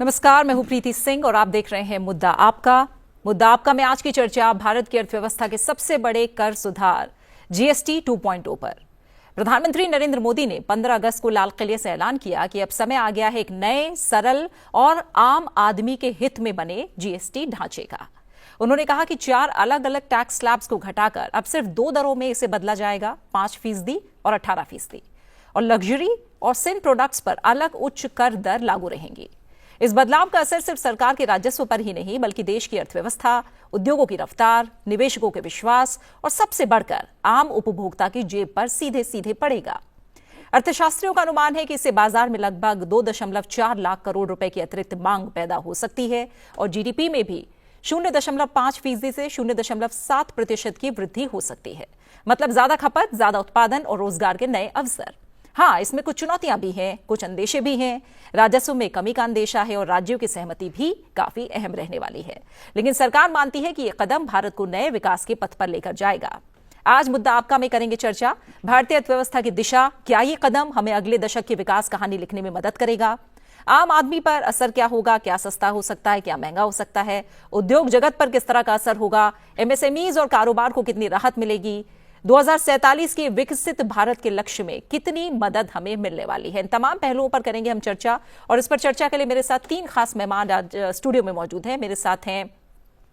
नमस्कार, मैं हूं प्रीति सिंह और आप देख रहे हैं मुद्दा आपका में आज की चर्चा भारत की अर्थव्यवस्था के सबसे बड़े कर सुधार जीएसटी 2.0 पर। प्रधानमंत्री नरेंद्र मोदी ने 15 अगस्त को लाल किले से ऐलान किया कि अब समय आ गया है एक नए, सरल और आम आदमी के हित में बने जीएसटी ढांचे का। उन्होंने कहा कि 4 अलग अलग टैक्स स्लैब्स को घटाकर अब सिर्फ 2 दरों में इसे बदला जाएगा, 5% और 18%, और लग्जरी और सिन प्रोडक्ट्स पर अलग उच्च कर दर लागू रहेंगी। इस बदलाव का असर सिर्फ सरकार के राजस्व पर ही नहीं बल्कि देश की अर्थव्यवस्था, उद्योगों की रफ्तार, निवेशकों के विश्वास और सबसे बढ़कर आम उपभोक्ता की जेब पर सीधे सीधे पड़ेगा। अर्थशास्त्रियों का अनुमान है कि इससे बाजार में लगभग 2.4 लाख करोड़ रुपए की अतिरिक्त मांग पैदा हो सकती है और जीडीपी में भी 0.5% से 0.7% की वृद्धि हो सकती है। मतलब ज्यादा खपत, ज्यादा उत्पादन और रोजगार के नए अवसर। हाँ, इसमें कुछ चुनौतियां भी हैं, कुछ अंदेशे भी हैं। राजस्व में कमी का अंदेशा है और राज्यों की सहमति भी काफी अहम रहने वाली है। लेकिन सरकार मानती है कि यह कदम भारत को नए विकास के पथ पर लेकर जाएगा। आज मुद्दा आपका में करेंगे चर्चा। भारतीय अर्थव्यवस्था की दिशा, क्या ये कदम हमें अगले दशक की विकास कहानी लिखने में मदद करेगा? आम आदमी पर असर क्या होगा? क्या सस्ता हो सकता है, क्या महंगा हो सकता है? उद्योग जगत पर किस तरह का असर होगा? एमएसएमईज और कारोबार को कितनी राहत मिलेगी? 2047 के विकसित भारत के लक्ष्य में कितनी मदद हमें मिलने वाली है? इन तमाम पहलुओं पर करेंगे हम चर्चा। और इस पर चर्चा के लिए मेरे साथ 3 खास मेहमान आज स्टूडियो में मौजूद हैं। मेरे साथ हैं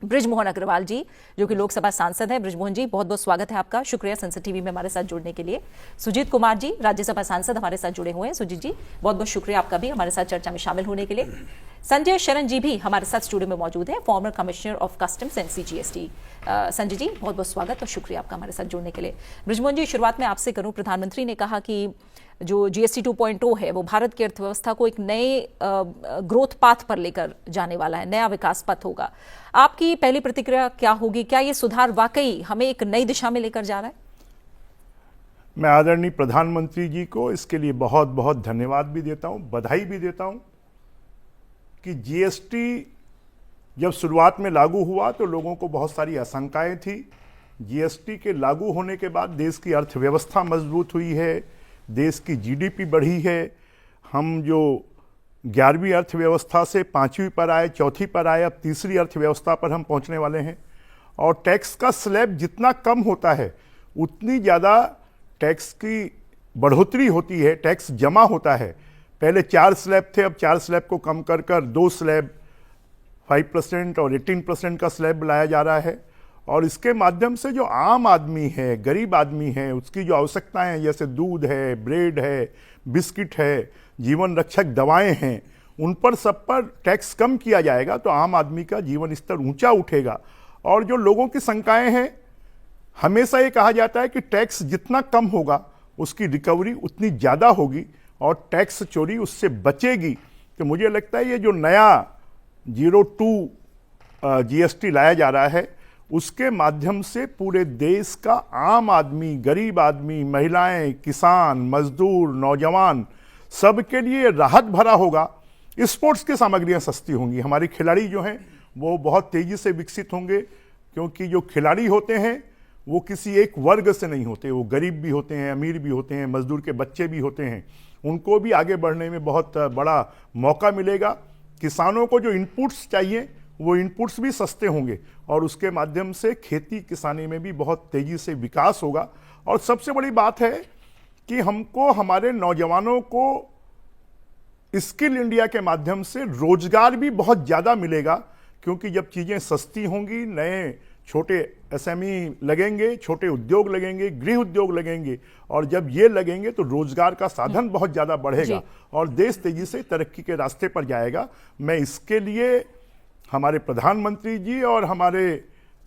बृजमोहन अग्रवाल जी, जो कि लोकसभा सांसद हैं। बृजमोहन जी, बहुत बहुत स्वागत है आपका। शुक्रिया संसद टीवी में हमारे साथ जुड़ने के लिए। सुजीत कुमार जी, राज्यसभा सांसद, हमारे साथ जुड़े हुए हैं। सुजीत जी, बहुत बहुत शुक्रिया आपका भी हमारे साथ चर्चा में शामिल होने के लिए। संजय शरण जी भी हमारे साथ स्टूडियो में मौजूद हैं, former commissioner of customs and CGST. Sanjay ji, बहुत बहुत स्वागत और शुक्रिया आपका हमारे साथ जुड़ने के लिए। बृजमोहन जी, शुरुआत में आपसे करूं। प्रधानमंत्री ने कहा कि जो जीएसटी 2.0 है वो भारत की अर्थव्यवस्था को एक नए ग्रोथ पाथ पर लेकर जाने वाला है, नया विकास पथ होगा। आपकी पहली प्रतिक्रिया क्या होगी? क्या ये सुधार वाकई हमें एक नई दिशा में लेकर जा रहा है? मैं आदरणीय प्रधानमंत्री जी को इसके लिए बहुत बहुत धन्यवाद भी देता हूं, बधाई भी देता हूं कि जीएसटी जब शुरुआत में लागू हुआ तो लोगों को बहुत सारी आशंकाएं थी। जीएसटी के लागू होने के बाद देश की अर्थव्यवस्था मजबूत हुई है, देश की जीडीपी बढ़ी है। हम जो 11वीं अर्थव्यवस्था से 5वीं पर आए, 4थी पर आए, अब तीसरी अर्थव्यवस्था पर हम पहुंचने वाले हैं। और टैक्स का स्लैब जितना कम होता है उतनी ज़्यादा टैक्स की बढ़ोतरी होती है, टैक्स जमा होता है। पहले 4 स्लैब थे, अब 4 स्लैब को कम कर 2 स्लैब 5% और 18% का स्लैब लाया जा रहा है। और इसके माध्यम से जो आम आदमी है, गरीब आदमी है, उसकी जो आवश्यकताएं हैं, जैसे दूध है, ब्रेड है, बिस्किट है, जीवन रक्षक दवाएं हैं, उन पर सब पर टैक्स कम किया जाएगा तो आम आदमी का जीवन स्तर ऊंचा उठेगा। और जो लोगों की शंकाएं हैं, हमेशा ये कहा जाता है कि टैक्स जितना कम होगा उसकी रिकवरी उतनी ज़्यादा होगी और टैक्स चोरी उससे बचेगी। तो मुझे लगता है ये जो नया 02 जीएसटी लाया जा रहा है उसके माध्यम से पूरे देश का आम आदमी, गरीब आदमी, महिलाएं, किसान, मजदूर, नौजवान, सबके लिए राहत भरा होगा। स्पोर्ट्स की सामग्रियां सस्ती होंगी, हमारे खिलाड़ी जो हैं वो बहुत तेजी से विकसित होंगे, क्योंकि जो खिलाड़ी होते हैं वो किसी एक वर्ग से नहीं होते, वो गरीब भी होते हैं, अमीर भी होते हैं, मजदूर के बच्चे भी होते हैं। उनको भी आगे बढ़ने में बहुत बड़ा मौका मिलेगा। किसानों को जो इनपुट्स चाहिए वो इनपुट्स भी सस्ते होंगे और उसके माध्यम से खेती किसानी में भी बहुत तेजी से विकास होगा। और सबसे बड़ी बात है कि हमको, हमारे नौजवानों को स्किल इंडिया के माध्यम से रोजगार भी बहुत ज़्यादा मिलेगा, क्योंकि जब चीज़ें सस्ती होंगी, नए छोटे एसएमई लगेंगे, छोटे उद्योग लगेंगे, गृह उद्योग लगेंगे, और जब ये लगेंगे तो रोजगार का साधन बहुत ज़्यादा बढ़ेगा और देश तेजी से तरक्की के रास्ते पर जाएगा। मैं इसके लिए हमारे प्रधानमंत्री जी और हमारे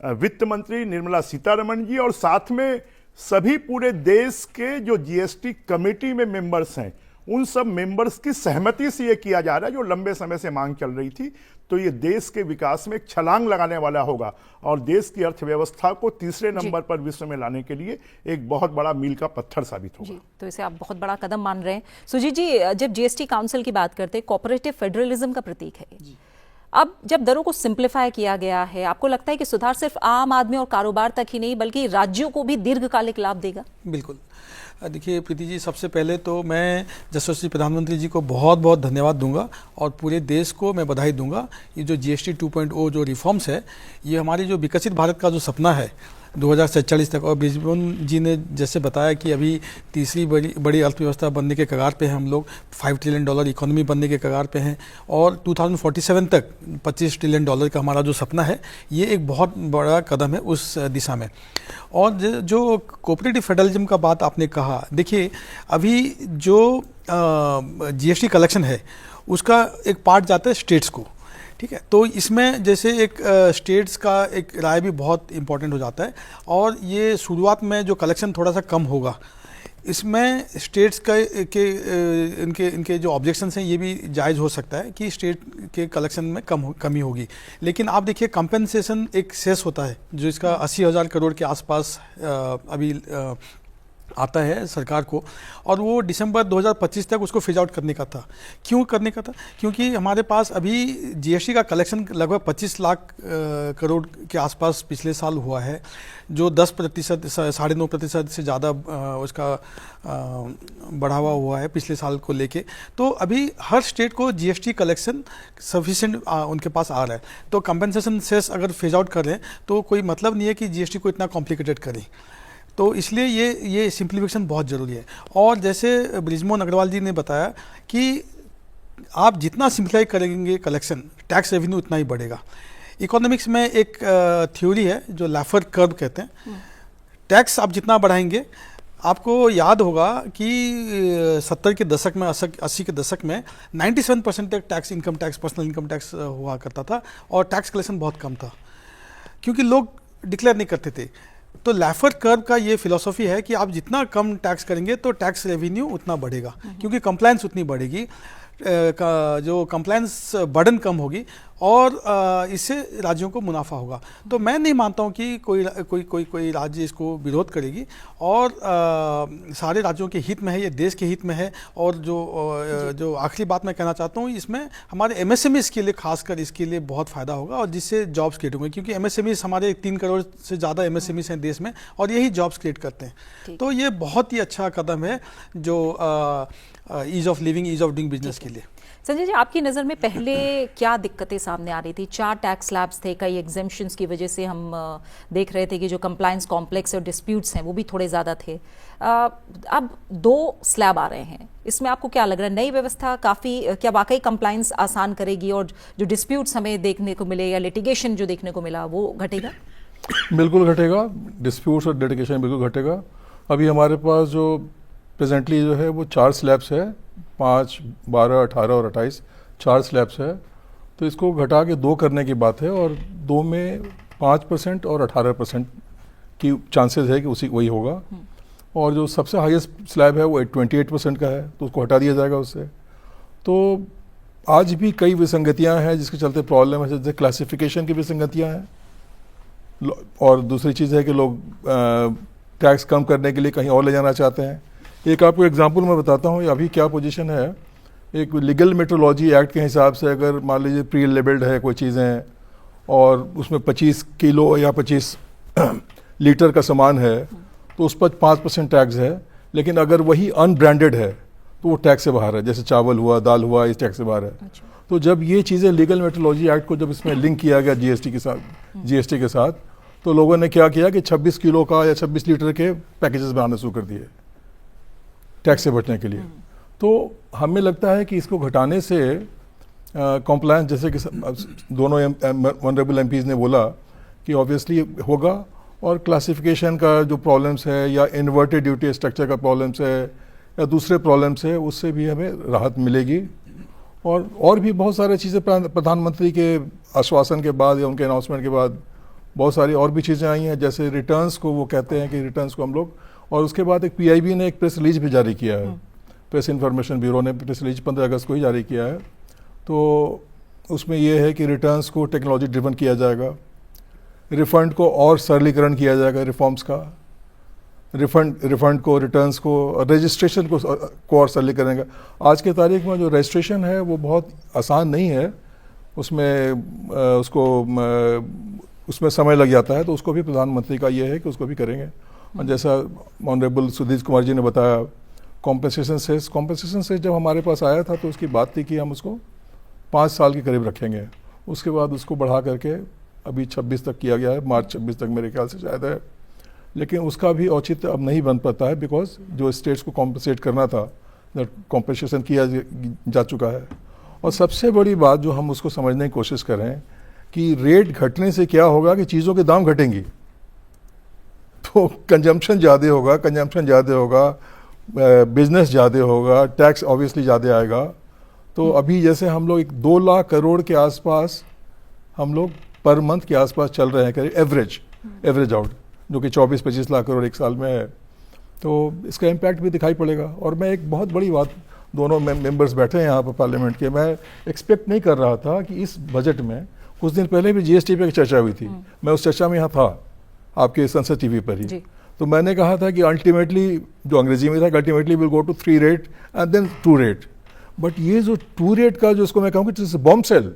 वित्त मंत्री निर्मला सीतारमण जी और साथ में सभी पूरे देश के जो जीएसटी कमेटी में मेंबर्स हैं, उन सब मेंबर्स की सहमति से ये किया जा रहा है, जो लंबे समय से मांग चल रही थी। तो ये देश के विकास में एक छलांग लगाने वाला होगा और देश की अर्थव्यवस्था को तीसरे नंबर पर विश्व में लाने के लिए एक बहुत बड़ा मील का पत्थर साबित होगा। तो इसे आप बहुत बड़ा कदम मान रहे हैं। सुजीत जी, जब जीएसटी काउंसिल की बात करते हैं, कोऑपरेटिव फेडरलिज्म का प्रतीक है। अब जब दरों को सिंप्लीफाई किया गया है, आपको लगता है कि सुधार सिर्फ आम आदमी और कारोबार तक ही नहीं बल्कि राज्यों को भी दीर्घकालिक लाभ देगा? बिल्कुल। देखिए प्रीति जी, सबसे पहले तो मैं यशस्वी प्रधानमंत्री जी को बहुत बहुत धन्यवाद दूंगा और पूरे देश को मैं बधाई दूंगा। ये जो GST 2.0 जो रिफॉर्म्स है, ये हमारी जो विकसित भारत का जो सपना है 2047 तक, और ब्रिजमोहन जी ने जैसे बताया कि अभी तीसरी बड़ी अर्थव्यवस्था बनने के कगार पे हैं हम लोग, $5 ट्रिलियन इकोनॉमी बनने के कगार पे हैं, और 2047 तक $25 ट्रिलियन का हमारा जो सपना है, ये एक बहुत बड़ा कदम है उस दिशा में। और जो कोऑपरेटिव फेडरलिज्म का बात आपने कहा, देखिए अभी जो GST कलेक्शन है उसका एक पार्ट जाता है स्टेट्स को, ठीक है। तो इसमें जैसे एक स्टेट्स का एक राय भी बहुत इम्पोर्टेंट हो जाता है, और ये शुरुआत में जो कलेक्शन थोड़ा सा कम होगा, इसमें स्टेट्स इनके जो ऑब्जेक्शंस हैं ये भी जायज़ हो सकता है कि स्टेट के कलेक्शन में कमी होगी। लेकिन आप देखिए कंपेंसेशन एक सेस होता है जो इसका 80,000 करोड़ के आसपास अभी आता है सरकार को, और वो दिसंबर 2025 तक उसको फेज आउट करने का था। क्यों करने का था? क्योंकि हमारे पास अभी GST का कलेक्शन लगभग 25 लाख करोड़ के आसपास पिछले साल हुआ है, जो 10%, 9.5% से ज़्यादा उसका बढ़ावा हुआ है पिछले साल को लेके। तो अभी हर स्टेट को GST कलेक्शन सफिशिएंट उनके पास आ रहा है। तो कंपेंसेशन सेस अगर फेज आउट कर रहे हैं तो कोई मतलब नहीं है कि GST को इतना कॉम्प्लिकेटेड करें। तो इसलिए ये सिंप्लीफिकेशन बहुत ज़रूरी है। और जैसे ब्रिजमोहन अग्रवाल जी ने बताया कि आप जितना सिंप्लीफाई करेंगे कलेक्शन, टैक्स रेवेन्यू उतना ही बढ़ेगा। इकोनॉमिक्स में एक थ्योरी है जो लैफर कर्व कहते हैं। टैक्स आप जितना बढ़ाएंगे, आपको याद होगा कि 70 के दशक में, 80 के दशक में 97% तक tax, income tax, personal income tax हुआ करता था, और टैक्स कलेक्शन बहुत कम था क्योंकि लोग डिक्लेयर नहीं करते थे। तो लैफर कर्व का ये फिलॉसफी है कि आप जितना कम टैक्स करेंगे तो टैक्स रेवेन्यू उतना बढ़ेगा, क्योंकि कंप्लायंस उतनी बढ़ेगी, जो कंप्लायंस बर्डन कम होगी, और इससे राज्यों को मुनाफा होगा। तो मैं नहीं मानता हूँ कि कोई राज्य इसको विरोध करेगी, और सारे राज्यों के हित में है, ये देश के हित में है। और जो आखिरी बात मैं कहना चाहता हूँ, इसमें हमारे MSMEs के लिए, खासकर इसके लिए बहुत फ़ायदा होगा, और जिससे जॉब्स क्रिएट होंगे, क्योंकि MSMEs हमारे 3 करोड़ से ज़्यादा MSMEs हैं देश में, और यही जॉब्स क्रिएट करते हैं। तो ये बहुत ही अच्छा कदम है जो ease of living, ease of doing business के लिए। संजय जी, आपकी नज़र में पहले क्या दिक्कतें सामने आ रही थी? 4 टैक्स स्लैब्स थे, कई एग्जेम्पशंस की वजह से हम देख रहे थे कि जो कंप्लायंस कॉम्प्लेक्स और डिस्प्यूट्स हैं वो भी थोड़े ज़्यादा थे। अब 2 स्लैब आ रहे हैं, इसमें आपको क्या लग रहा है? नई व्यवस्था काफ़ी, क्या वाकई कंप्लायंस आसान करेगी, और जो डिस्प्यूट्स हमें देखने को मिले या लिटिगेशन जो देखने को मिला वो घटेगा? बिल्कुल घटेगा, डिस्प्यूट्स और लिटिगेशन बिल्कुल घटेगा। अभी हमारे पास जो प्रेजेंटली जो है वो 4 स्लैब्स है, 5, 12, 18 और 28, 4 स्लैब्स है। तो इसको घटा के 2 करने की बात है, और 2 में 5% और 18% की चांसेस है कि वही होगा। और जो सबसे हाईएस्ट स्लैब है वो 28% का है, तो उसको हटा दिया जाएगा उससे। तो आज भी कई विसंगतियां हैं जिसके चलते प्रॉब्लम है, जैसे क्लासिफिकेशन की विसंगतियां हैं, और दूसरी चीज़ है कि लोग टैक्स कम करने के लिए कहीं और ले जाना चाहते हैं। एक आपको एग्जांपल मैं बताता हूँ अभी क्या पोजीशन है। एक लीगल मेट्रोलॉजी एक्ट के हिसाब से अगर मान लीजिए प्री लेबल्ड है कोई चीज़ें, और उसमें 25 किलो या 25 लीटर का सामान है, तो उस पर 5% टैक्स है। लेकिन अगर वही अनब्रांडेड है तो वो टैक्स से बाहर है, जैसे चावल हुआ, दाल हुआ, इस टैक्स से बाहर है। तो जब ये चीज़ें लीगल मेट्रोलॉजी एक्ट को जब इसमें लिंक किया गया GST के साथ, तो लोगों ने क्या किया कि 26 किलो का या 26 लीटर के पैकेजेस बनाना शुरू कर दिए टैक्स से बचने के लिए। तो हमें लगता है कि इसको घटाने से कॉम्प्लायंस, जैसे कि दोनों ऑनरेबल MPs ने बोला कि ऑब्वियसली होगा, और क्लासिफिकेशन का जो प्रॉब्लम्स है या इन्वर्टेड ड्यूटी स्ट्रक्चर का प्रॉब्लम्स है या दूसरे प्रॉब्लम्स है, उससे भी हमें राहत मिलेगी। और भी बहुत सारी चीज़ें प्रधानमंत्री के आश्वासन के बाद या उनके अनाउंसमेंट के बाद बहुत सारी और भी चीज़ें आई हैं, जैसे रिटर्न्स को वो कहते हैं कि रिटर्न्स को हम लोग, और उसके बाद एक PIB ने एक प्रेस रिलीज भी जारी किया है, प्रेस इन्फॉर्मेशन ब्यूरो ने प्रेस रिलीज 15 अगस्त को ही जारी किया है। तो उसमें यह है कि रिटर्न्स को टेक्नोलॉजी ड्रिवन किया जाएगा, रिफंड को और सरलीकरण किया जाएगा, रिफॉर्म्स का रिफंड को, रिटर्न्स को, रजिस्ट्रेशन को और सरलीकरण करेंगे। आज के तारीख में जो रजिस्ट्रेशन है वो बहुत आसान नहीं है, उसमें समय लग जाता है, तो उसको भी प्रधानमंत्री का ये है कि उसको भी करेंगे। और जैसा ऑनरेबल सुधीर कुमार जी ने बताया, कॉम्पेंसेशन सेस जब हमारे पास आया था तो उसकी बात थी कि हम उसको 5 साल के करीब रखेंगे, उसके बाद उसको बढ़ा करके अभी 26 तक किया गया है, मार्च 26 तक मेरे ख्याल से शायद है, लेकिन उसका भी औचित्य अब नहीं बन पाता है बिकॉज जो स्टेट्स को कॉम्पनसेट करना था दैट कॉम्पनसेशन किया जा चुका है। और सबसे बड़ी बात जो हम उसको समझने की कोशिश कर रहे हैं कि रेट घटने से क्या होगा कि चीज़ों के दाम घटेंगी, तो कंजम्पशन ज़्यादा होगा, बिजनेस ज़्यादा होगा, टैक्स ऑब्वियसली ज़्यादा आएगा। तो अभी जैसे हम लोग 2 लाख करोड़ के आसपास हम लोग पर मंथ के आसपास चल रहे हैं करीब एवरेज आउट, जो कि 24-25 लाख करोड़ एक साल में है, तो इसका इम्पैक्ट भी दिखाई पड़ेगा। और मैं एक बहुत बड़ी बात, दोनों मेंबर्स बैठे हैं यहाँ पर पार्लियामेंट के, मैं एक्सपेक्ट नहीं कर रहा था कि इस बजट में, कुछ दिन पहले भी जीएसटी पे चर्चा हुई थी, मैं उस चर्चा में यहाँ था आपके संसद टीवी पर ही, तो मैंने कहा था कि अल्टीमेटली, जो अंग्रेजी में था, ultimately will go to 3 rate and then 2 rate. But ये जो 2 रेट का जो इसको मैं कहूँगा इट्स बॉम्ब सेल,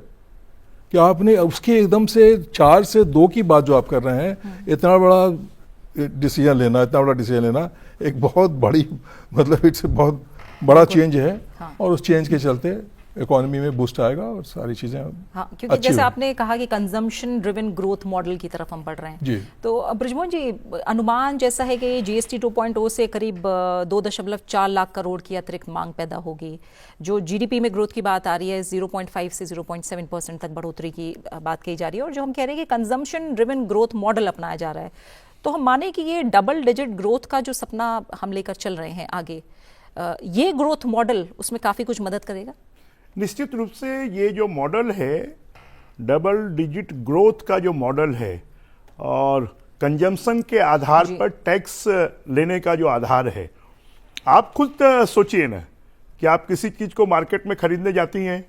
कि आपने उसके एकदम से 4 से 2 की बात जो आप कर रहे हैं, इतना बड़ा डिसीजन लेना एक बहुत बड़ी, मतलब इट्स बहुत बड़ा चेंज है। हाँ। और उस चेंज के चलते इकोनॉमी में बूस्ट आएगा और सारी चीजें, हाँ, क्योंकि जैसे आपने कहा कि कंजम्पशन ड्रिवन ग्रोथ मॉडल की तरफ हम बढ़ रहे हैं जी। तो ब्रजमोहन जी, अनुमान जैसा है कि जीएसटी 2.0 से करीब 2.4 लाख करोड़ की अतिरिक्त मांग पैदा होगी। जो जीडीपी में ग्रोथ की बात आ रही है 0.5 से 0.7% तक बढ़ोतरी की बात कही जा रही है, और जो हम कह रहे हैं कि कंजम्पशन ड्रिवन ग्रोथ मॉडल अपनाया जा रहा है, तो हम माने कि ये डबल डिजिट ग्रोथ का जो सपना हम लेकर चल रहे हैं आगे, ये ग्रोथ मॉडल उसमें काफी कुछ मदद करेगा? निश्चित रूप से ये जो मॉडल है, डबल डिजिट ग्रोथ का जो मॉडल है, और कंजम्पशन के आधार पर टैक्स लेने का जो आधार है, आप खुद सोचिए ना कि आप किसी चीज़ को मार्केट में खरीदने जाती हैं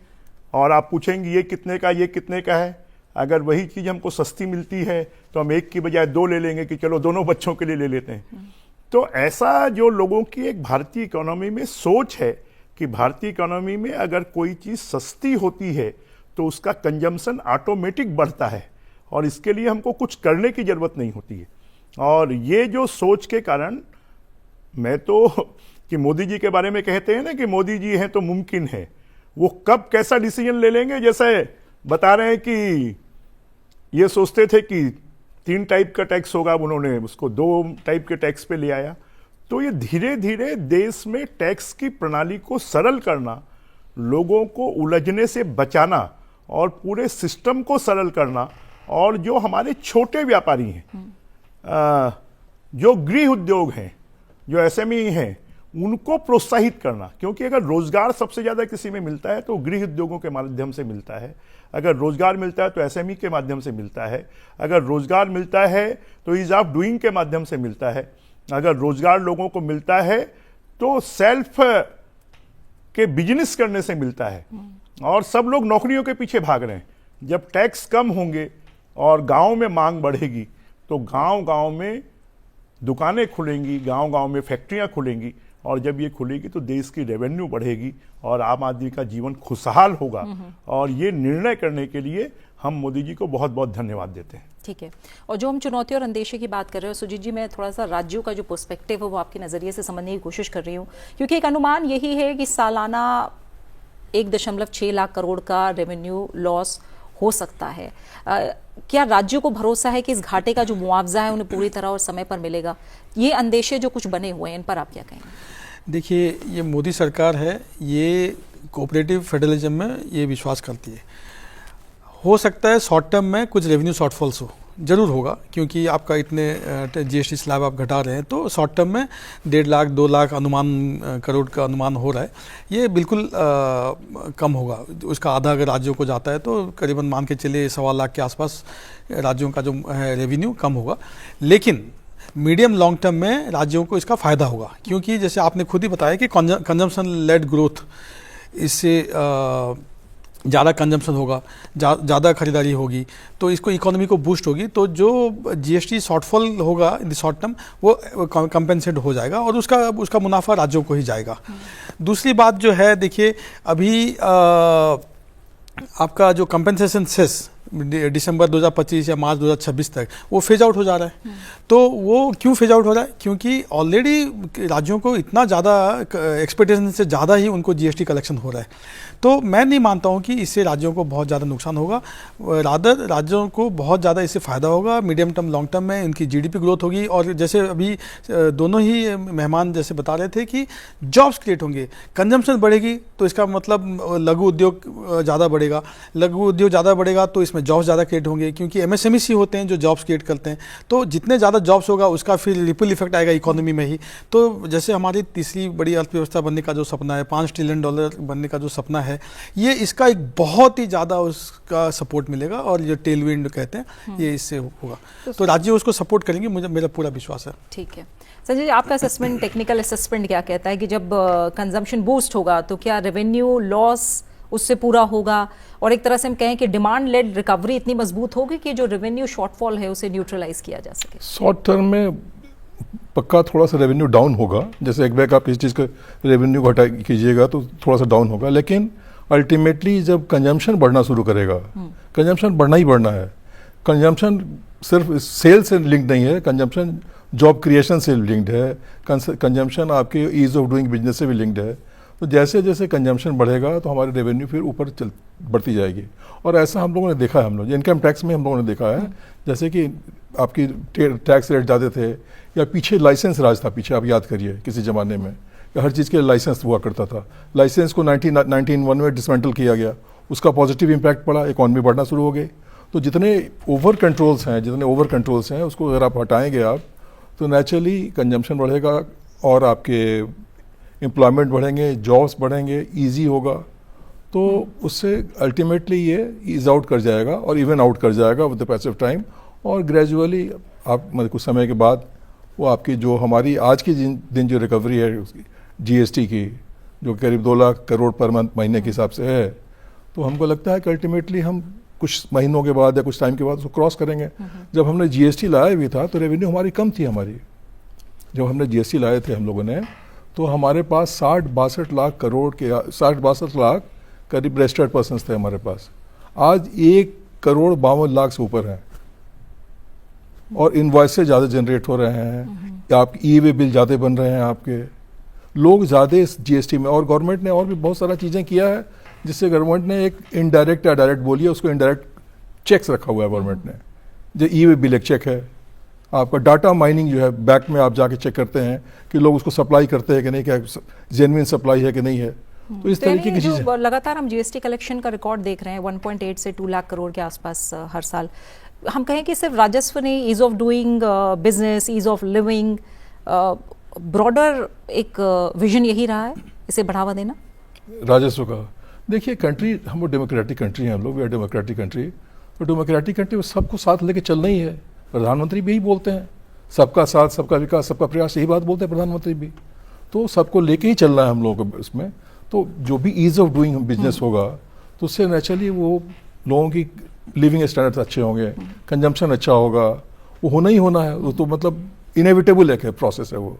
और आप पूछेंगी ये कितने का है। अगर वही चीज़ हमको सस्ती मिलती है तो हम एक की बजाय 2 ले लेंगे कि चलो दोनों बच्चों के लिए ले लेते हैं। तो ऐसा जो लोगों की एक भारतीय इकोनॉमी में सोच है कि भारतीय इकोनॉमी में अगर कोई चीज़ सस्ती होती है तो उसका कंजम्पशन ऑटोमेटिक बढ़ता है और इसके लिए हमको कुछ करने की ज़रूरत नहीं होती है। और ये जो सोच के कारण, मैं तो कि मोदी जी के बारे में कहते हैं ना कि मोदी जी हैं तो मुमकिन है, वो कब कैसा डिसीजन ले लेंगे। जैसे बता रहे हैं कि ये सोचते थे कि 3 टाइप का टैक्स होगा, उन्होंने उसको 2 टाइप के टैक्स पे ले आया। तो ये धीरे धीरे देश में टैक्स की प्रणाली को सरल करना, लोगों को उलझने से बचाना और पूरे सिस्टम को सरल करना, और जो हमारे छोटे व्यापारी हैं, जो गृह उद्योग हैं, जो एसएमई हैं, उनको प्रोत्साहित करना। क्योंकि अगर रोजगार सबसे ज़्यादा किसी में मिलता है तो गृह उद्योगों के माध्यम से मिलता है, अगर रोजगार मिलता है तो एसएमई के माध्यम से मिलता है, अगर रोजगार मिलता है तो ईज ऑफ डूइंग के माध्यम से मिलता है, अगर रोजगार लोगों को मिलता है तो सेल्फ के बिजनेस करने से मिलता है। और सब लोग नौकरियों के पीछे भाग रहे हैं। जब टैक्स कम होंगे और गांव में मांग बढ़ेगी तो गांव-गांव में दुकानें खुलेंगी, गांव-गांव में फैक्ट्रियां खुलेंगी, और जब ये खुलेगी तो देश की रेवेन्यू बढ़ेगी और आम आदमी का जीवन खुशहाल होगा। और ये निर्णय करने के लिए हम मोदी जी को बहुत बहुत धन्यवाद देते हैं। ठीक है, और जो हम चुनौती और अंदेशे की बात कर रहे हो सुजीत जी, मैं थोड़ा सा राज्यों का जो पर्सपेक्टिव है वो आपके नज़रिए से समझने की कोशिश कर रही हूँ, क्योंकि एक अनुमान यही है कि सालाना 1.6 लाख करोड़ का रेवेन्यू लॉस हो सकता है। क्या राज्यों को भरोसा है कि इस घाटे का जो मुआवजा है उन्हें पूरी तरह और समय पर मिलेगा? ये अंदेशे जो कुछ बने हुए हैं, इन पर आप क्या कहेंगे? देखिए, ये मोदी सरकार है, ये कोऑपरेटिव फेडरलिज्म में ये विश्वास करती है। हो सकता है शॉर्ट टर्म में कुछ रेवेन्यू शॉर्टफॉल्स हो, जरूर होगा, क्योंकि आपका इतने जीएसटी स्लैब आप घटा रहे हैं, तो शॉर्ट टर्म में 1.5 लाख 2 लाख अनुमान करोड़ का अनुमान हो रहा है, ये बिल्कुल कम होगा। उसका आधा अगर राज्यों को जाता है तो करीबन मान के चलिए 1.25 लाख के आसपास राज्यों का जो है रेवेन्यू कम होगा। लेकिन मीडियम लॉन्ग टर्म में राज्यों को इसका फ़ायदा होगा, क्योंकि जैसे आपने खुद ही बताया कि कंजम्पशन लेड ग्रोथ, इससे ज़्यादा कंजम्पशन होगा, ज़्यादा खरीदारी होगी, तो इसको इकोनॉमी को बूस्ट होगी, तो जो जीएसटी शॉर्टफॉल होगा इन द शॉर्ट टर्म वो कंपेंसेट हो जाएगा और उसका मुनाफा राज्यों को ही जाएगा। दूसरी बात जो है, देखिए अभी आपका जो कंपेंसेशन सेस दिसंबर 2025 या मार्च 2026 तक वो फेज आउट हो जा रहा है। तो वो क्यों फेज आउट हो रहा है? क्योंकि ऑलरेडी राज्यों को इतना ज़्यादा एक्सपेक्टेशन से ज़्यादा ही उनको जीएसटी कलेक्शन हो रहा है। तो मैं नहीं मानता हूँ कि इससे राज्यों को बहुत ज़्यादा नुकसान होगा, रादर राज्यों को बहुत ज़्यादा इससे फ़ायदा होगा। मीडियम टर्म लॉन्ग टर्म में इनकी जीडीपी ग्रोथ होगी, और जैसे अभी दोनों ही मेहमान जैसे बता रहे थे कि जॉब्स क्रिएट होंगे, कंजम्पशन बढ़ेगी, तो इसका मतलब लघु उद्योग ज़्यादा बढ़ेगा, लघु उद्योग ज़्यादा बढ़ेगा तो इसमें जॉब्स ज़्यादा क्रिएट होंगे, क्योंकि एमएसएमई ही होते हैं जो जॉब्स क्रिएट करते हैं। तो जितने ज़्यादा जॉब्स होगा उसका फिर रिपल इफेक्ट आएगा इकोनॉमी में ही। तो जैसे हमारी तीसरी बड़ी अर्थव्यवस्था बनने का जो सपना है, $5 ट्रिलियन बनने का जो सपना है, ये इसका एक बहुत ही ज़्यादा उसका सपोर्ट मिलेगा, और ये टेलविंड कहते हैं ये इससे होगा। तो राज्य उसको सपोर्ट करेंगे, मुझे मेरा पूरा विश्वास है। ठीक है संजय जी, आपका असेसमेंट, टेक्निकल असेसमेंट क्या कहता है कि जब कंजम्पशन बूस्ट होगा तो क्या रेवेन्यू लॉस उससे पूरा होगा, और एक तरह से हम कहें कि डिमांड लेड रिकवरी इतनी मजबूत होगी कि जो रेवेन्यू शॉर्टफॉल है उसे न्यूट्रलाइज किया जा सके? शॉर्ट टर्म में पक्का थोड़ा सा रेवेन्यू डाउन होगा, जैसे एक बैग आप किसी चीज़ का रेवेन्यू घटा कीजिएगा तो थोड़ा सा डाउन होगा, लेकिन अल्टीमेटली जब कंजम्पशन बढ़ना शुरू करेगा, कंजम्पशन बढ़ना ही बढ़ना है। कंजम्पशन सिर्फ सेल से लिंक नहीं है, कंजम्पशन जॉब क्रिएशन से लिंक्ड है, कंजम्पशन आपके ईज ऑफ डूइंग बिजनेस से भी लिंक्ड है। तो जैसे जैसे कंजम्पशन बढ़ेगा तो हमारी रेवेन्यू फिर ऊपर बढ़ती जाएगी, और ऐसा हम लोगों ने देखा है। हम लोग इनकम टैक्स में हम लोगों ने देखा है, जैसे कि आपकी टैक्स रेट ज़्यादा थे, या पीछे लाइसेंस राज था, पीछे आप याद करिए किसी ज़माने में हर चीज़ के लाइसेंस हुआ करता था। लाइसेंस को 1991 में डिसमेंटल किया गया, उसका पॉजिटिव इम्पैक्ट पड़ा, इकॉनमी बढ़ना शुरू हो गई। तो जितने ओवर कंट्रोल्स हैं उसको अगर आप हटाएंगे आप, तो नेचुरली कंजम्पशन बढ़ेगा और आपके एम्प्लॉयमेंट बढ़ेंगे, जॉब्स बढ़ेंगे, ईजी होगा। तो उससे अल्टीमेटली ये ईज आउट कर जाएगा और इवन आउट कर जाएगा with the passage of time, और ग्रेजुअली आप मतलब कुछ समय के बाद वो आपकी जो हमारी आज की दिन जो रिकवरी है उसकी जीएसटी की, जो करीब 2 लाख करोड़ पर महीने के हिसाब से है, तो हमको लगता है कि अल्टीमेटली हम कुछ महीनों के बाद या कुछ टाइम के बाद उसको क्रॉस करेंगे। जब हमने जीएसटी लाया भी था तो रेवेन्यू हमारी कम थी। जब हमने जीएसटी लाए थे हम लोगों ने, तो हमारे पास 60-62 लाख करोड़ के 60-62 लाख करीब रजिस्टर्ड पर्सन थे हमारे पास। आज 1,52,00,000 से ऊपर हैं, और इनवॉइस से ज़्यादा जनरेट हो रहे हैं, आपके ई वे बिल ज़्यादा बन रहे हैं, आपके लोग ज़्यादा इस जीएसटी में। और गवर्नमेंट ने और भी बहुत सारा चीज़ें किया है, जिससे गवर्नमेंट ने एक इनडायरेक्ट या डायरेक्ट बोलिए उसको इनडायरेक्ट चेक्स रखा हुआ है गवर्नमेंट ने। जो ई वे बिल एक चेक है, आपका डाटा माइनिंग जो है बैंक में आप जाके चेक करते हैं कि लोग उसको सप्लाई करते हैं कि नहीं, क्या जेन्युइन सप्लाई है कि नहीं है। तो इस तरीके की चीज़ें लगातार हम जीएसटी कलेक्शन का रिकॉर्ड देख रहे हैं 1.8 से 2 लाख करोड़ के आसपास हर साल। हम कहें कि सिर्फ राजस्व नहीं, ease of doing business, ease of living, broader एक विजन यही रहा है इसे बढ़ावा देना राजस्व का। देखिए कंट्री, हम लोग डेमोक्रेटिक कंट्री हैं, हम लोग वी आर डेमोक्रेटिक कंट्री। तो डेमोक्रेटिक कंट्री में सबको साथ लेके चलना ही है। प्रधानमंत्री भी यही बोलते हैं, सबका साथ, सबका विकास, सबका प्रयास, यही बात बोलते हैं प्रधानमंत्री भी। तो सबको लेके ही चलना है हम लोगों को इसमें। तो जो भी ईज ऑफ डूइंग बिजनेस होगा तो उससे नेचुरली वो लोगों की लिविंग स्टैंडर्ड्स अच्छे होंगे, कंजम्पशन अच्छा होगा, वो होना ही होना है। वो तो मतलब इनएविटेबल एक प्रोसेस है वो।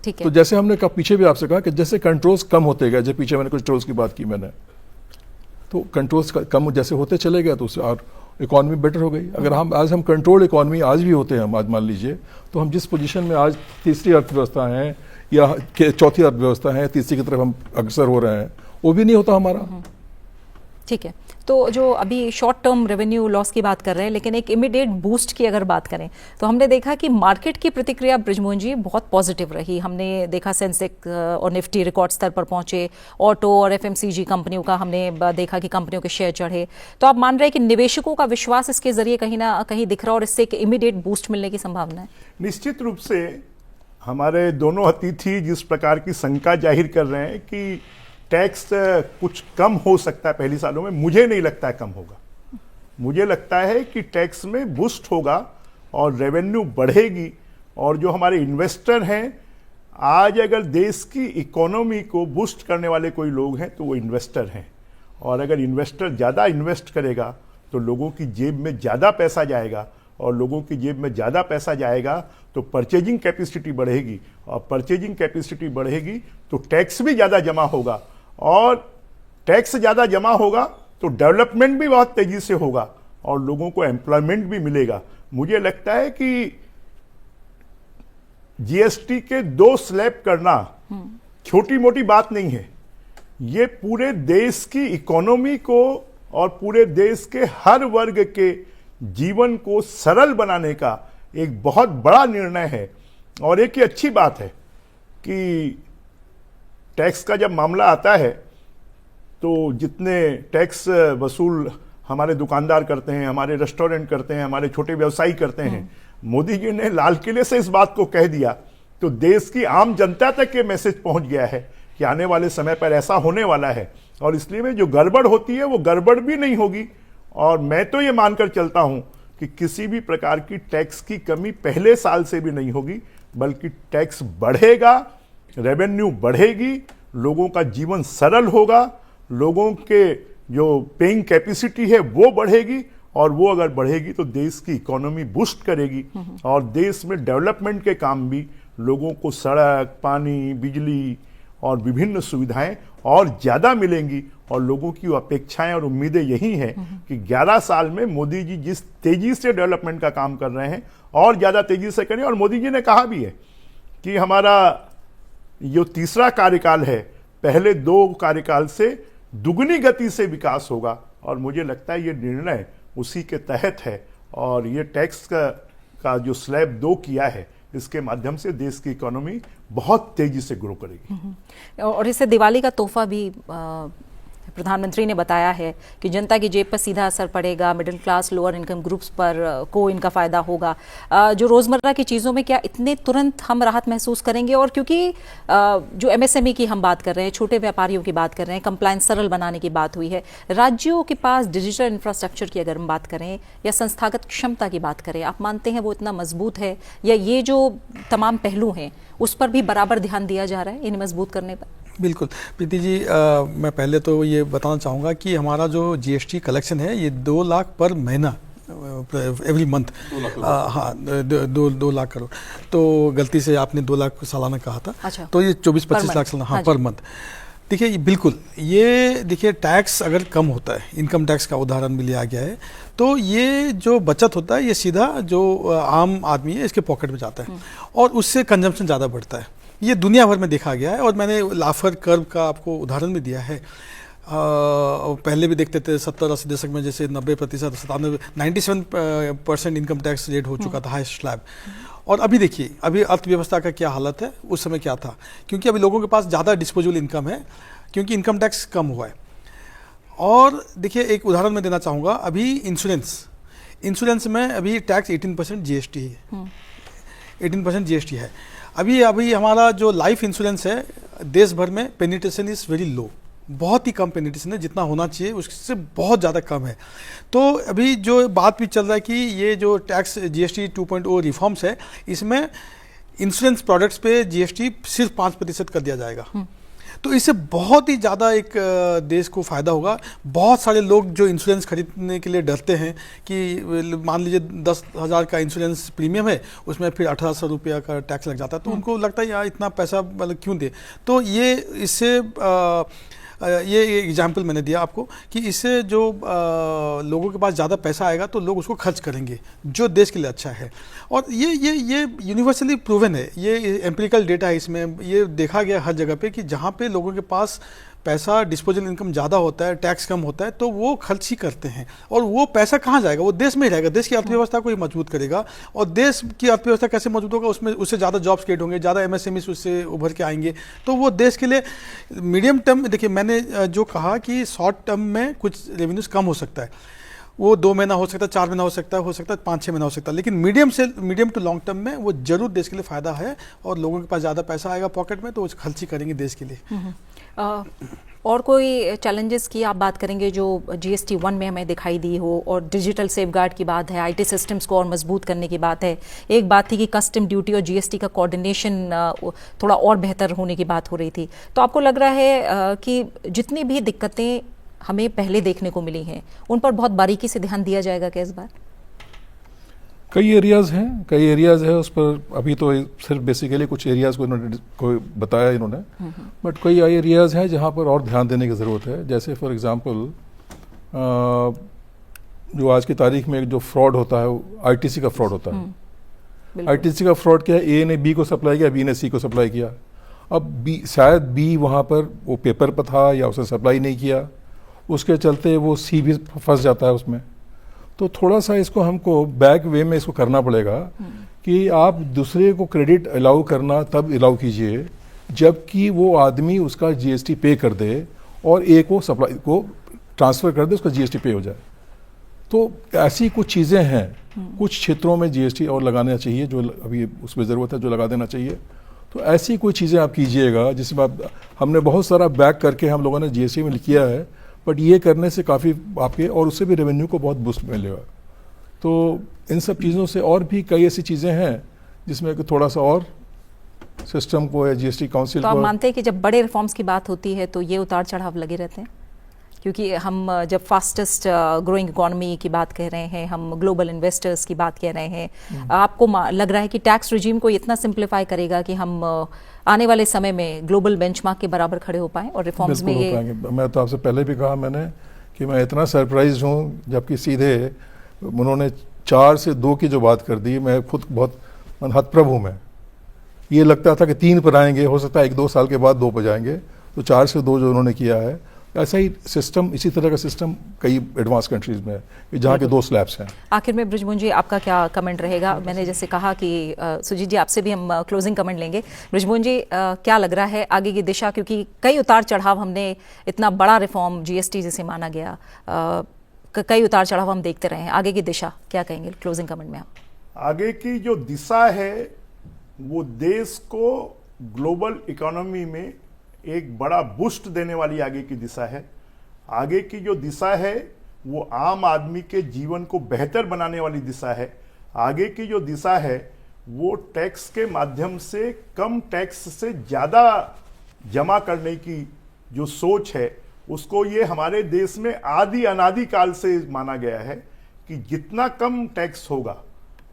ठीक है। तो जैसे हमने पीछे भी आपसे कहा कि जैसे कंट्रोल्स कम होते गए, जब पीछे मैंने कुछ कंट्रोल्स की बात की मैंने, तो कंट्रोल्स कम जैसे होते चले गए तो उससे और इकॉनमी बेटर हो गई। अगर हम आज हम कंट्रोल इकॉनमी आज भी होते हैं, हम आज मान लीजिए, तो हम जिस पोजीशन में आज तीसरी अर्थव्यवस्था है या चौथी अर्थव्यवस्था है, तीसरी की तरफ हम अग्रसर हो रहे हैं, वो भी नहीं होता हमारा। ठीक है। तो जो अभी शॉर्ट टर्म रेवेन्यू लॉस की बात कर रहे हैं, लेकिन एक इमीडिएट बूस्ट की अगर बात करें तो हमने देखा कि मार्केट की प्रतिक्रिया बृजमोहन जी बहुत पॉजिटिव रही। हमने देखा सेंसेक्स और निफ्टी रिकॉर्ड स्तर पर पहुंचे, ऑटो और एफएमसीजी कंपनियों का हमने देखा कि कंपनियों के शेयर चढ़े। तो आप मान रहे हैं कि निवेशकों का विश्वास इसके जरिए कहीं ना कहीं दिख रहा है और इससे एक इमीडिएट बूस्ट मिलने की संभावना है? निश्चित रूप से हमारे दोनों अतिथि जिस प्रकार की शंका जाहिर कर रहे हैं कि टैक्स कुछ कम हो सकता है पहली सालों में, मुझे नहीं लगता है कम होगा। मुझे लगता है कि टैक्स में बूस्ट होगा और रेवेन्यू बढ़ेगी। और जो हमारे इन्वेस्टर हैं, आज अगर देश की इकोनॉमी को बूस्ट करने वाले कोई लोग हैं तो वो इन्वेस्टर हैं। और अगर इन्वेस्टर ज़्यादा इन्वेस्ट करेगा तो लोगों की जेब में ज़्यादा पैसा जाएगा, और लोगों की जेब में ज़्यादा पैसा जाएगा तो परचेजिंग कैपेसिटी बढ़ेगी, और परचेजिंग कैपेसिटी बढ़ेगी तो टैक्स भी ज़्यादा जमा होगा, और टैक्स ज़्यादा जमा होगा तो डेवलपमेंट भी बहुत तेज़ी से होगा। और लोगों को एम्प्लॉयमेंट भी मिलेगा। मुझे लगता है कि जीएसटी के 2 स्लैब करना छोटी मोटी बात नहीं है। ये पूरे देश की इकोनॉमी को और पूरे देश के हर वर्ग के जीवन को सरल बनाने का एक बहुत बड़ा निर्णय है। और एक ये अच्छी बात है कि टैक्स का जब मामला आता है तो जितने टैक्स वसूल हमारे दुकानदार करते हैं, हमारे रेस्टोरेंट करते हैं, हमारे छोटे व्यवसायी करते हैं, मोदी जी ने लाल किले से इस बात को कह दिया तो देश की आम जनता तक ये मैसेज पहुंच गया है कि आने वाले समय पर ऐसा होने वाला है। और इसलिए में जो गड़बड़ होती है वो गड़बड़ भी नहीं होगी। और मैं तो ये मानकर चलता हूं कि किसी भी प्रकार की टैक्स की कमी पहले साल से भी नहीं होगी, बल्कि टैक्स बढ़ेगा, रेवेन्यू बढ़ेगी, लोगों का जीवन सरल होगा, लोगों के जो पेइंग कैपेसिटी है वो बढ़ेगी, और वो अगर बढ़ेगी तो देश की इकोनॉमी बूस्ट करेगी और देश में डेवलपमेंट के काम भी, लोगों को सड़क, पानी, बिजली और विभिन्न सुविधाएं और ज्यादा मिलेंगी। और लोगों की अपेक्षाएं और उम्मीदें यही हैं कि 11 साल में मोदी जी जिस तेजी से डेवलपमेंट का काम कर रहे हैं और ज्यादा तेजी से करें। और मोदी जी ने कहा भी है कि हमारा जो तीसरा कार्यकाल है, पहले 2 कार्यकाल से दुगनी गति से विकास होगा। और मुझे लगता है ये निर्णय उसी के तहत है। और ये टैक्स का जो स्लैब 2 किया है, इसके माध्यम से देश की इकोनॉमी बहुत तेजी से ग्रो करेगी। और इससे दिवाली का तोहफा भी प्रधानमंत्री ने बताया है कि जनता की जेब पर सीधा असर पड़ेगा, middle class, lower income groups पर को इनका फायदा होगा। जो रोजमर्रा की चीज़ों में क्या इतने तुरंत हम राहत महसूस करेंगे? और क्योंकि जो एमएसएमई की हम बात कर रहे हैं, छोटे व्यापारियों की बात कर रहे हैं, कंप्लायंस सरल बनाने की बात हुई है, राज्यों के पास डिजिटल इंफ्रास्ट्रक्चर की अगर हम बात करें या संस्थागत क्षमता की बात करें, आप मानते हैं वो इतना मजबूत है, या ये जो तमाम पहलू हैं उस पर भी बराबर ध्यान दिया जा रहा है इन्हें मजबूत करने पर? बिल्कुल प्रीति जी, मैं पहले तो ये बताना चाहूँगा कि हमारा जो जीएसटी कलेक्शन है ये 2 लाख पर महीना एवरी मंथ, हाँ 2 लाख करोड़, तो गलती से आपने 2 लाख सालाना कहा था। अच्छा। तो ये 24-25 लाख सालाना, हाँ पर मंथ। देखिए बिल्कुल, ये देखिए टैक्स अगर कम होता है, इनकम टैक्स का उदाहरण भी लिया गया है, तो ये जो बचत होता है ये सीधा जो आम आदमी है इसके पॉकेट में जाता है और उससे कंजम्पशन ज़्यादा बढ़ता है। ये दुनिया भर में देखा गया है और मैंने लाफर कर्व का आपको उदाहरण भी दिया है। पहले भी देखते थे 70-80 दशक में जैसे 90%, 97% इनकम टैक्स रेट हो चुका था, हाईएस्ट स्लैब। और अभी देखिए अभी अर्थव्यवस्था का क्या हालत है, उस समय क्या था, क्योंकि अभी लोगों के पास ज़्यादा डिस्पोजेबल इनकम है क्योंकि इनकम टैक्स कम हुआ है। और देखिए एक उदाहरण मैं देना चाहूँगा, अभी इंश्योरेंस में अभी टैक्स 18% जीएसटी है, 18% जीएसटी है। अभी हमारा जो लाइफ इंश्योरेंस है देश भर में पेनिट्रेशन इज़ वेरी लो, बहुत ही कम पेनिट्रेशन है, जितना होना चाहिए उससे बहुत ज़्यादा कम है। तो अभी जो बात भी चल रहा है कि ये जो टैक्स जीएसटी 2.0 रिफॉर्म्स है, इसमें इंश्योरेंस प्रोडक्ट्स पे जीएसटी सिर्फ 5% कर दिया जाएगा। तो इससे बहुत ही ज़्यादा एक देश को फ़ायदा होगा। बहुत सारे लोग जो इंश्योरेंस खरीदने के लिए डरते हैं कि मान लीजिए 10,000 का इंश्योरेंस प्रीमियम है, उसमें फिर 1800 रुपया का टैक्स लग जाता है, तो उनको लगता है यार इतना पैसा मतलब क्यों दे। तो ये इससे ये एग्जाम्पल मैंने दिया आपको कि इससे जो लोगों के पास ज़्यादा पैसा आएगा तो लोग उसको खर्च करेंगे, जो देश के लिए अच्छा है। और ये यूनिवर्सली प्रूवन है, ये एम्पिरिकल डेटा है, इसमें ये देखा गया हर जगह पे कि जहाँ पे लोगों के पास पैसा, डिस्पोजेबल इनकम ज़्यादा होता है, टैक्स कम होता है, तो वो खर्च ही करते हैं। और वो पैसा कहाँ जाएगा? वो देश में ही रहेगा, देश की अर्थव्यवस्था को ही मजबूत करेगा। और देश की अर्थव्यवस्था कैसे मजबूत होगा? उसमें उससे ज़्यादा जॉब्स क्रिएट होंगे, ज़्यादा एमएसएमई उससे उभर के आएंगे। तो वो देश के लिए मीडियम टर्म, देखिए मैंने जो कहा कि शॉर्ट टर्म में कुछ रेवेन्यूज कम हो सकता है, वो 2 महीना हो सकता है, 4 महीना हो सकता है 5-6 महीना हो सकता है, लेकिन मीडियम टू लॉन्ग टर्म में वो जरूर देश के लिए फ़ायदा है और लोगों के पास ज़्यादा पैसा आएगा पॉकेट में, तो वो खर्च ही करेंगे देश के लिए। और कोई चैलेंजेस की आप बात करेंगे जो जीएसटी 1 में हमें दिखाई दी हो? और डिजिटल सेफगार्ड की बात है, आईटी सिस्टम्स को और मजबूत करने की बात है। एक बात थी कि कस्टम ड्यूटी और जीएसटी का कोऑर्डिनेशन थोड़ा और बेहतर होने की बात हो रही थी। तो आपको लग रहा है कि जितनी भी दिक्कतें हमें पहले देखने को मिली हैं उन पर बहुत बारीकी से ध्यान दिया जाएगा क्या इस बार? कई एरियाज़ है उस पर। अभी तो सिर्फ बेसिकली कुछ एरियाज़ को बताया इन्होंने, बट कई एरियाज़ हैं जहाँ पर और ध्यान देने की ज़रूरत है। जैसे फॉर एग्ज़ाम्पल जो आज की तारीख में जो फ्रॉड होता है वो आईटीसी का फ्रॉड होता है। बिल्कुल। आईटीसी का फ्रॉड क्या है, ए ने बी को सप्लाई किया, बी ने सी को सप्लाई किया। अब बी शायद बी वहाँ पर वो पेपर पर था या उसने सप्लाई नहीं किया, उसके चलते वो सी भी फंस जाता है उसमें। तो थोड़ा सा इसको हमको बैक वे में इसको करना पड़ेगा कि आप दूसरे को क्रेडिट अलाउ करना तब अलाउ कीजिए जबकि वो आदमी उसका जीएसटी पे कर दे और ए को सप्लाई को ट्रांसफ़र कर दे, उसका जीएसटी पे हो जाए। तो ऐसी कुछ चीज़ें हैं, कुछ क्षेत्रों में जीएसटी और लगाना चाहिए जो अभी उसमें ज़रूरत है, जो लगा देना चाहिए। तो ऐसी कोई चीज़ें आप कीजिएगा जिसमें आप, हमने बहुत सारा बैक करके हम लोगों ने जीएसटी में किया है, बट ये करने से काफ़ी आपके और उससे भी रेवेन्यू को बहुत बूस्ट मिलेगा। तो इन सब चीज़ों से और भी कई ऐसी चीज़ें हैं जिसमें कि थोड़ा सा और सिस्टम को या जीएसटी काउंसिल तो आप को। मानते हैं कि जब बड़े रिफॉर्म्स की बात होती है तो ये उतार चढ़ाव लगे रहते हैं? क्योंकि हम जब फास्टेस्ट ग्रोइंग इकोनॉमी की बात कह रहे हैं, हम ग्लोबल इन्वेस्टर्स की बात कह रहे हैं, आपको लग रहा है कि टैक्स रिजीम को इतना सिंप्लीफाई करेगा कि हम आने वाले समय में ग्लोबल बेंचमार्क के बराबर खड़े हो पाएं और रिफॉर्म्स में बिल्कुल हो ये पाएंगे। मैं तो आपसे पहले भी कहा मैंने कि मैं इतना सरप्राइज हूँ जबकि सीधे उन्होंने 4 से 2 की जो बात कर दी, मैं खुद बहुत हतप्रभ हूँ। मैं ये लगता था कि 3 पर आएंगे, हो सकता है 1-2 साल के बाद 2 पर जाएंगे, तो 4 से 2 जो उन्होंने किया है, ऐसा ही सिस्टम, इसी तरह का सिस्टम कई एडवांस कंट्रीज में है कि जहाँ के 2 स्लैब्स हैं। आखिर में बृजमोहन जी आपका क्या कमेंट रहेगा? मैंने जैसे कहा कि सुजीत जी आपसे भी हम क्लोजिंग कमेंट लेंगे। बृजमोहन जी क्या लग रहा है आगे की दिशा, क्योंकि कई उतार चढ़ाव, हमने इतना बड़ा रिफॉर्म जीएसटी जिसे माना गया, कई उतार चढ़ाव हम देखते रहे हैं, आगे की दिशा क्या कहेंगे क्लोजिंग कमेंट में आप? आगे की जो दिशा है वो देश को ग्लोबल इकोनॉमी में एक बड़ा बूस्ट देने वाली आगे की दिशा है। आगे की जो दिशा है वो आम आदमी के जीवन को बेहतर बनाने वाली दिशा है। आगे की जो दिशा है वो टैक्स के माध्यम से कम टैक्स से ज़्यादा जमा करने की जो सोच है, उसको ये हमारे देश में आदि अनादि काल से माना गया है कि जितना कम टैक्स होगा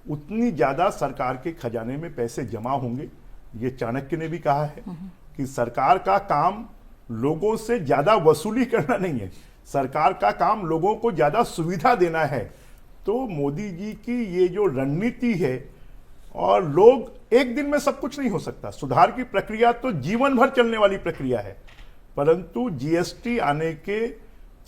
उतनी ज़्यादा सरकार के खजाने में पैसे जमा होंगे। ये चाणक्य ने भी कहा है कि सरकार का काम लोगों से ज़्यादा वसूली करना नहीं है, सरकार का काम लोगों को ज़्यादा सुविधा देना है। तो मोदी जी की ये जो रणनीति है, और लोग एक दिन में सब कुछ नहीं हो सकता, सुधार की प्रक्रिया तो जीवन भर चलने वाली प्रक्रिया है, परंतु जीएसटी आने के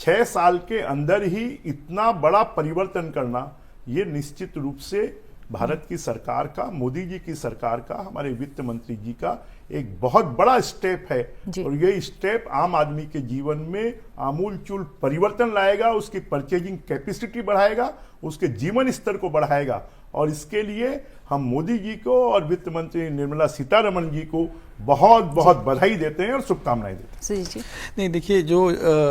6 साल के अंदर ही इतना बड़ा परिवर्तन करना, ये निश्चित रूप से भारत की सरकार का, मोदी जी की सरकार का, हमारे वित्त मंत्री जी का एक बहुत बड़ा स्टेप है। और ये स्टेप आम आदमी के जीवन में आमूलचूल परिवर्तन लाएगा, उसकी परचेजिंग कैपेसिटी बढ़ाएगा, उसके जीवन स्तर को बढ़ाएगा। और इसके लिए हम मोदी जी को और वित्त मंत्री निर्मला सीतारमण जी को बहुत बहुत बधाई देते हैं और शुभकामनाएं देते हैं। जी नहीं, देखिए जो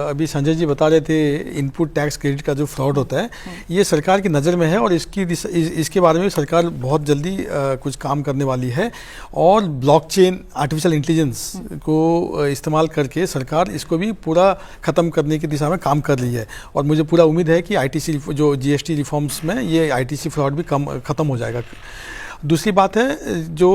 अभी संजय जी बता रहे थे इनपुट टैक्स क्रेडिट का जो फ्रॉड होता है, ये सरकार की नज़र में है और इसके बारे में सरकार बहुत जल्दी कुछ काम करने वाली है। और ब्लॉकचेन, आर्टिफिशियल इंटेलिजेंस को इस्तेमाल करके सरकार इसको भी पूरा ख़त्म करने की दिशा में काम कर रही है। और मुझे पूरा उम्मीद है कि आईटीसी जो जीएसटी रिफॉर्म्स में ये आईटीसी फ्रॉड भी ख़त्म हो जाएगा। दूसरी बात है जो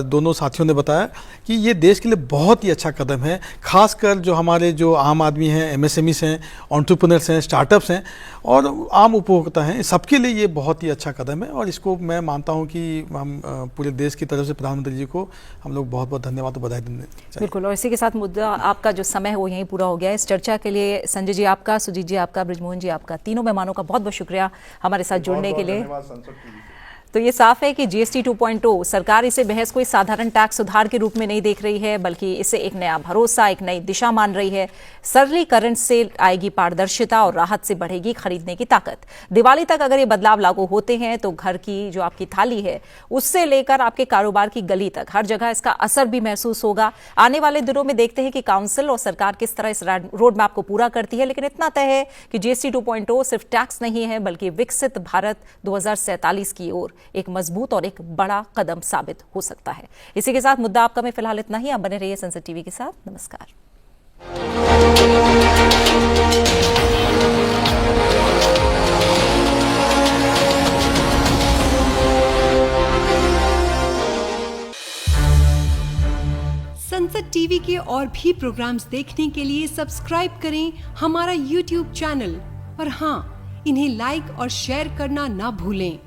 दोनों साथियों ने बताया कि ये देश के लिए बहुत ही अच्छा कदम है, खासकर जो हमारे जो आम आदमी हैं, एमएसएमईस हैं, एंटरप्रेन्योर्स हैं, स्टार्टअप्स हैं और आम उपभोक्ता हैं, सबके लिए ये बहुत ही अच्छा कदम है। और इसको मैं मानता हूँ कि हम पूरे देश की तरफ से प्रधानमंत्री जी को हम लोग बहुत बहुत धन्यवाद और बधाई देने चाहिए। बिल्कुल। और इसी के साथ मुद्दा आपका जो समय है वो यहीं पूरा हो गया है। इस चर्चा के लिए संजय जी आपका, सुजीत जी आपका, बृजमोहन जी आपका, तीनों मेहमानों का बहुत बहुत शुक्रिया हमारे साथ जुड़ने के लिए। तो ये साफ है कि जीएसटी 2.0 सरकार इसे महज कोई साधारण टैक्स सुधार के रूप में नहीं देख रही है, बल्कि इसे एक नया भरोसा, एक नई दिशा मान रही है। सरलीकरण से आएगी पारदर्शिता और राहत से बढ़ेगी खरीदने की ताकत। दिवाली तक अगर ये बदलाव लागू होते हैं तो घर की जो आपकी थाली है उससे लेकर आपके कारोबार की गली तक हर जगह इसका असर भी महसूस होगा। आने वाले दिनों में देखते हैं कि काउंसिल और सरकार किस तरह इस रोड मैप को पूरा करती है। लेकिन इतना तय है कि जीएसटी 2.0 सिर्फ टैक्स नहीं है, बल्कि विकसित भारत 2047 की ओर एक मजबूत और एक बड़ा कदम साबित हो सकता है। इसी के साथ मुद्दा आपका में फिलहाल इतना ही। आप बने रहिए संसद टीवी के साथ। नमस्कार। संसद टीवी के और भी प्रोग्राम्स देखने के लिए सब्सक्राइब करें हमारा यूट्यूब चैनल। और हाँ, इन्हें लाइक और शेयर करना ना भूलें।